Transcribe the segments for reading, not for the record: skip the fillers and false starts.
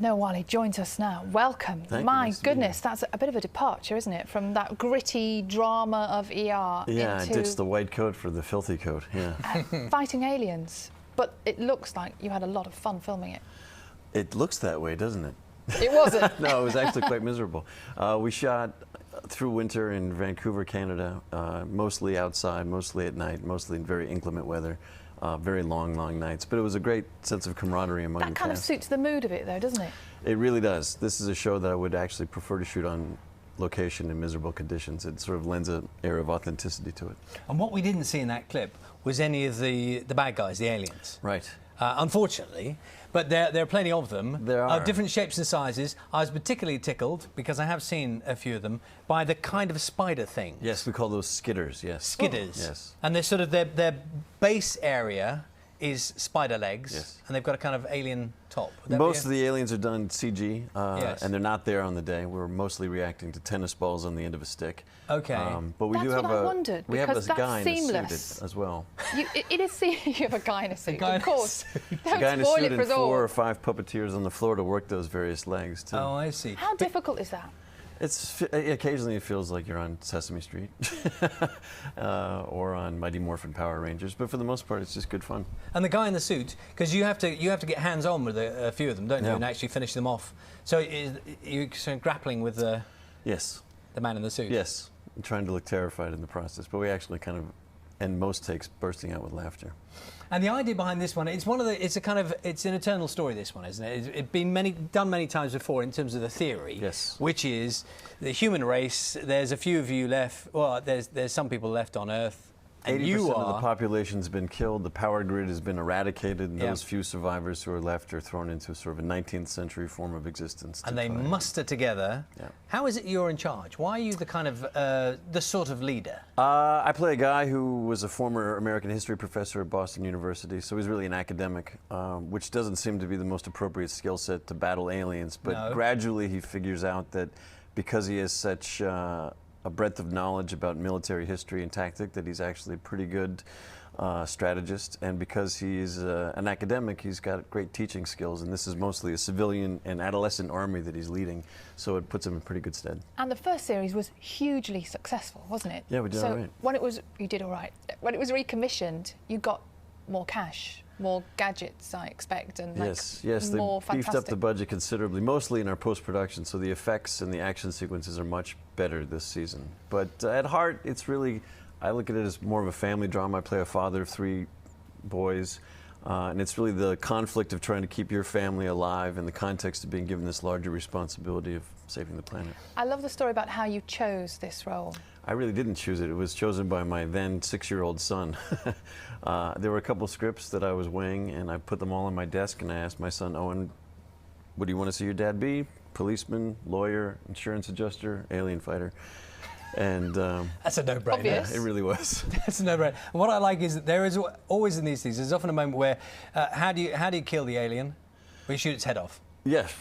No, Wyle joins us now. Welcome. My goodness, that's a bit of a departure, isn't it, from that gritty drama of ER yeah, into... ditch the white coat for the filthy coat, yeah. Fighting aliens. But it looks like you had a lot of fun filming it. It looks that way, doesn't it? It wasn't. No, it was actually quite miserable. We shot through winter in Vancouver, Canada, mostly outside, mostly at night, mostly in very inclement weather. Very long nights, but it was a great sense of camaraderie among the cast. That kind of suits the mood of it, though, doesn't it? It really does. This is a show that I would actually prefer to shoot on location in miserable conditions. It sort of lends an air of authenticity to it. And what we didn't see in that clip was any of the bad guys, the aliens. Right. Unfortunately, but there are plenty of them. There are. Different shapes and sizes. I was particularly tickled, because I have seen a few of them, by the kind of spider thing. Yes, we call those skidders, yes. Skidders. Oh. Yes. And they're sort of, their base area is spider legs, yes. And they've got a kind of alien top. Most of the aliens are done CG, yes. and they're not there on the day. We're mostly reacting to tennis balls on the end of a stick. Okay. But we That's do have what I wondered, we have a that's guy seamless. in a suit as well. It is seamless. You have a guy in a suit, of course. A guy in a Don't spoil suit it for and us all. 4 or 5 puppeteers on the floor to work those various legs too. Oh, I see. How difficult is that? Occasionally it feels like you're on Sesame Street or on Mighty Morphin Power Rangers, but for the most part it's just good fun. And the guy in the suit, because you have to get hands on with a few of them, don't you, and actually finish them off. So you're sort of grappling with the man in the suit. Yes, I'm trying to look terrified in the process, but we actually kind of end most takes bursting out with laughter. And the idea behind this one, it's an eternal story, this one, isn't it? It's been done many times before in terms of the theory, yes. Which is the human race. There's a few of you left. Well, there's some people left on Earth. 80% of the population's been killed, the power grid has been eradicated, and those few survivors who are left are thrown into sort of a 19th century form of existence. And they muster together. Yeah. How is it you're in charge? Why are you the kind of, the sort of leader? I play a guy who was a former American history professor at Boston University, so he's really an academic, which doesn't seem to be the most appropriate skill set to battle aliens, but gradually he figures out that because he has such a breadth of knowledge about military history and tactic, that he's actually a pretty good strategist, and because he's an academic, he's got great teaching skills, and this is mostly a civilian and adolescent army that he's leading, so it puts him in pretty good stead. And the first series was hugely successful, wasn't it? Yeah, we did all right. When you did all right. When it was recommissioned, you got more cash, more gadgets, I expect, and yes, more they beefed up the budget considerably, mostly in our post-production, so the effects and the action sequences are much better this season. But at heart, it's really, I look at it as more of a family drama. I play a father of 3 boys, and it's really the conflict of trying to keep your family alive in the context of being given this larger responsibility of saving the planet. I love the story about how you chose this role. I really didn't choose it. It was chosen by my then 6-year-old son. There were a couple scripts that I was weighing, and I put them all on my desk, and I asked my son, Owen, what do you want to see your dad be? Policeman, lawyer, insurance adjuster, alien fighter. And that's a no-brainer. Yeah, it really was. That's a no-brainer. What I like is that there is always in these things, there's often a moment where, how do you kill the alien? Well, you shoot its head off. Yes.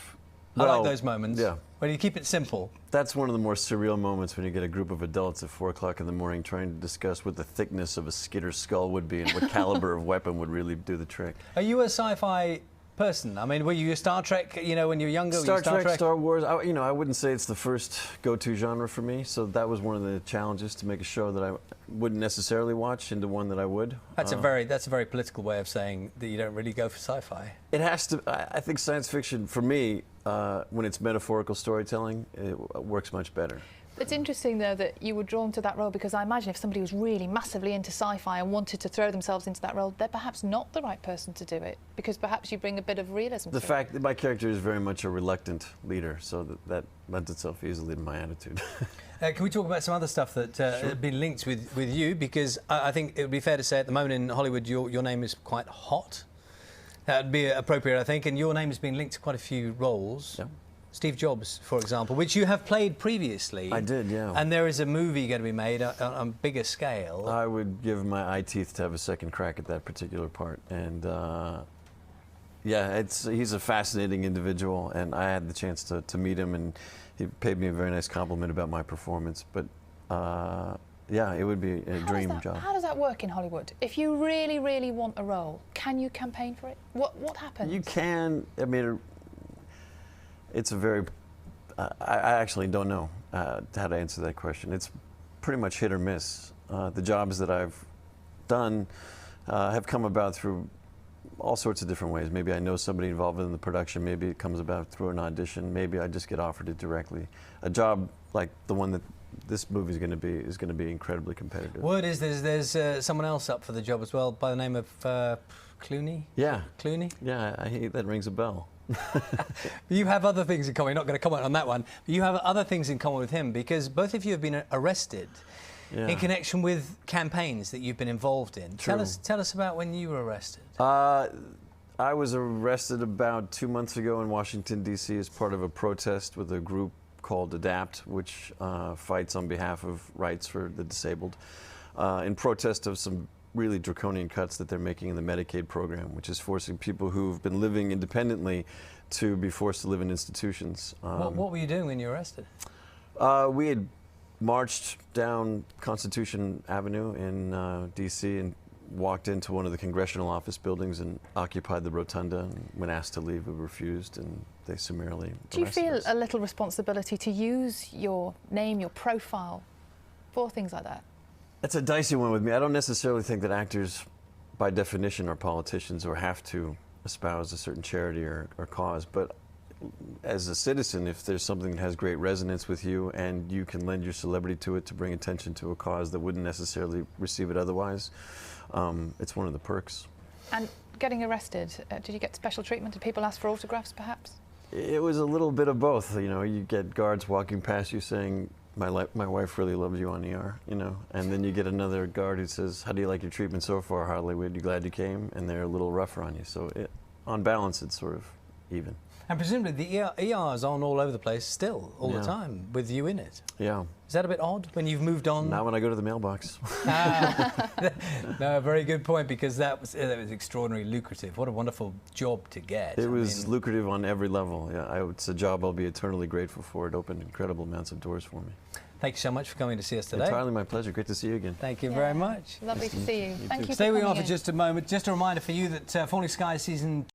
I like those moments. Yeah. When you keep it simple. That's one of the more surreal moments when you get a group of adults at 4 o'clock in the morning trying to discuss what the thickness of a skitter's skull would be and what caliber of weapon would really do the trick. Are you a sci-fi person? I mean, were you a Star Trek, you know, when you were younger? Star Trek, Star Wars, I wouldn't say it's the first go-to genre for me, so that was one of the challenges, to make a show that I wouldn't necessarily watch into one that I would. That's a very political way of saying that you don't really go for sci-fi. It has to, I think science fiction, for me, when it's metaphorical storytelling, it works much better. It's interesting, though, that you were drawn to that role, because I imagine if somebody was really massively into sci-fi and wanted to throw themselves into that role, they're perhaps not the right person to do it, because perhaps you bring a bit of realism to it. The fact that my character is very much a reluctant leader, so that lends itself easily to my attitude. Can we talk about some other stuff that have been linked with you? Because I think it would be fair to say at the moment in Hollywood your name is quite hot. That would be appropriate, I think, and your name has been linked to quite a few roles. Yeah. Steve Jobs, for example, which you have played previously. I did, yeah. And there is a movie going to be made on a bigger scale. I would give my eye teeth to have a second crack at that particular part. And yeah, he's a fascinating individual, and I had the chance to meet him, and he paid me a very nice compliment about my performance. But yeah, it would be a dream job. How does that work in Hollywood? If you really, really want a role, can you campaign for it? What happens? You can. I mean, It's a very, I actually don't know how to answer that question. It's pretty much hit or miss. The jobs that I've done have come about through all sorts of different ways. Maybe I know somebody involved in the production, maybe it comes about through an audition, maybe I just get offered it directly. A job like the one that this movie is going to be incredibly competitive. Word is there's someone else up for the job as well by the name of Clooney? Yeah. Clooney? Yeah, that rings a bell. You have other things in common. You're not going to comment on that one. But you have other things in common with him because both of you have been arrested in connection with campaigns that you've been involved in. True. Tell us about when you were arrested. I was arrested about 2 months ago in Washington, D.C. as part of a protest with a group called ADAPT, which fights on behalf of rights for the disabled, in protest of some really draconian cuts that they're making in the Medicaid program, which is forcing people who've been living independently to be forced to live in institutions. What were you doing when you were arrested? We had marched down Constitution Avenue in D.C. and walked into one of the congressional office buildings and occupied the rotunda. And when asked to leave, we refused, and they summarily arrested us. Do you feel a little responsibility to use your name, your profile, for things like that? It's a dicey one with me. I don't necessarily think that actors, by definition, are politicians or have to espouse a certain charity or cause. But as a citizen, if there's something that has great resonance with you and you can lend your celebrity to it to bring attention to a cause that wouldn't necessarily receive it otherwise, it's one of the perks. And getting arrested, did you get special treatment? Did people ask for autographs, perhaps? It was a little bit of both. You know, you get guards walking past you saying, my wife really loves you on ER, you know, and then you get another guard who says, how do you like your treatment so far, Hollywood? You glad you came? And they're a little rougher on you. So on balance, it's sort of even. And presumably the ER is on all over the place still, all the time, with you in it. Yeah. Is that a bit odd when you've moved on? Not when I go to the mailbox. No, very good point, because that was extraordinarily lucrative. What a wonderful job to get. It was lucrative on every level. Yeah, it's a job I'll be eternally grateful for. It opened incredible amounts of doors for me. Thank you so much for coming to see us today. Entirely my pleasure. Great to see you again. Thank you very much. Lovely to see you. Thank you. Stay with me on for just a moment. Just a reminder for you that Falling Skies season